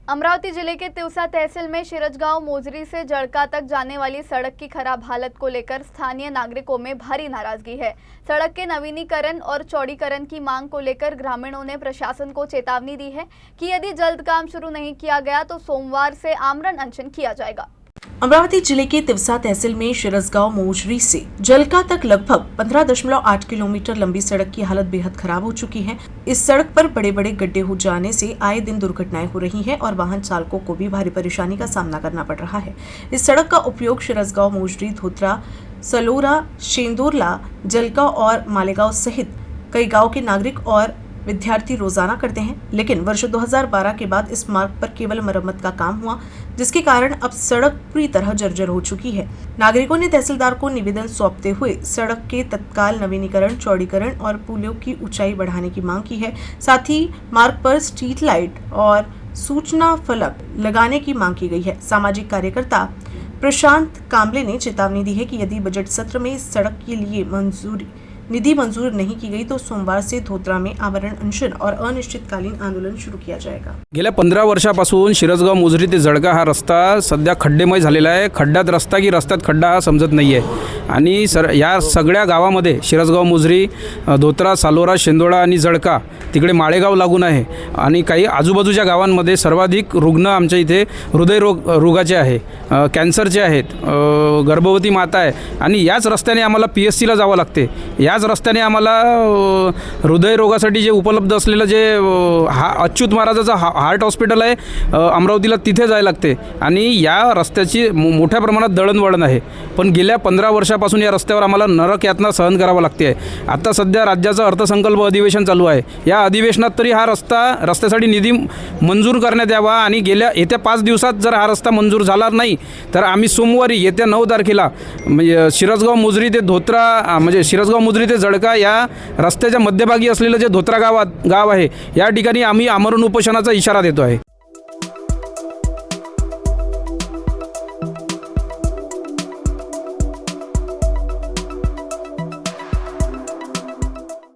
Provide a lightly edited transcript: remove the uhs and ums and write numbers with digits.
अमरावती जिले के तिवसा तहसील में शिरजगांव मोजरी से जड़का तक जाने वाली सड़क की खराब हालत को लेकर स्थानीय नागरिकों में भारी नाराजगी है। सड़क के नवीनीकरण और चौड़ीकरण की मांग को लेकर ग्रामीणों ने प्रशासन को चेतावनी दी है कि यदि जल्द काम शुरू नहीं किया गया तो सोमवार से आमरण अनशन किया जाएगा। अमरावती जिले के तिवसा तहसील में शिरजगांव मोजरी से जलका तक लगभग 15.8 किलोमीटर लंबी सड़क की हालत बेहद खराब हो चुकी है। इस सड़क पर बड़े बड़े गड्ढे हो जाने से आए दिन दुर्घटनाएं हो रही हैं और वाहन चालकों को भी भारी परेशानी का सामना करना पड़ रहा है। इस सड़क का उपयोग शिरजगांव मोजरी, धोत्रा, सलोरा, शेंदोरला, जलका और मालेगांव सहित कई गाँव के नागरिक और विद्यार्थी रोजाना करते हैं, लेकिन वर्ष 2012 के बाद इस मार्ग पर केवल मरम्मत का काम हुआ, जिसके कारण अब सड़क पूरी तरह जर्जर हो चुकी है। नागरिकों ने तहसीलदार को निवेदन सौंपते हुए सड़क के तत्काल नवीनीकरण, चौड़ीकरण और पुलों की ऊंचाई बढ़ाने की मांग की है। साथ ही मार्ग पर स्ट्रीट लाइट और सूचना फलक लगाने की मांग की गई है। सामाजिक कार्यकर्ता प्रशांत कांबले ने चेतावनी दी है कि यदि बजट सत्र में इस सड़क के लिए निधि मंजूर नहीं की गई तो सोमवार से धोत्रा में आमरण अनशन और अनिश्चितकालीन आंदोलन शुरू किया जाएगा। गेल्या 15 वर्षापासून शिरजगाव मोजरी ते जळका हा रस्ता सध्या खड्डेमय झालेला आहे। खड्ड्यात रस्ता की रस्त्यात खड्डा हा समजत नाही आहे आणि या सगळ्या गावामध्ये शिरजगाव मोजरी, धोत्रा, सालोरा, शेंदोळा आणि जळका तिकडे माळेगाव लागून आहे आणि काही आजूबाजूच्या गावांमध्ये सर्वाधिक रुग्ण आमच्या इथे हृदयरोगाचे आहे, कॅन्सरचे आहेत, गर्भवती माता आहे आणि याच रस्त्याने आम्हाला PSCला जावं लागते। याच रस्त्याने आम्हाला हृदयरोगासाठी जे उपलब्ध असलेलं जे अच्युत महाराजाचं हार्ट हॉस्पिटल आहे अमरावतीला, तिथे जायला लागते आणि या रस्त्याची मोठ्या प्रमाणात दळणवळण आहे। पण गेल्या 15 वर्षापासून या रस्त्यावर आम्हाला नरक यातना सहन करावं लागते आहे। आता सध्या राज्याचं अर्थसंकल्प अधिवेशन चालू आहे। या अधिवेशनात तरी हा रस्त्यासाठी निधी मंजूर करण्यात यावा आणि येत्या 5 दिवसात जर हा रस्ता मंजूर झाला नाही तर आम्ही सोमवारी येत्या 9 तारखेला म्हणजे शिरजगाव मोजरी ते धोत्रा म्हणजे शिरजगाव मोजरी ते जळका या रस्त्याच्या मध्यभागी असलेलं जे धोत्रा गाव आहे या ठिकाणी आम्ही आमरण उपोषणाचा इशारा देतो आहे।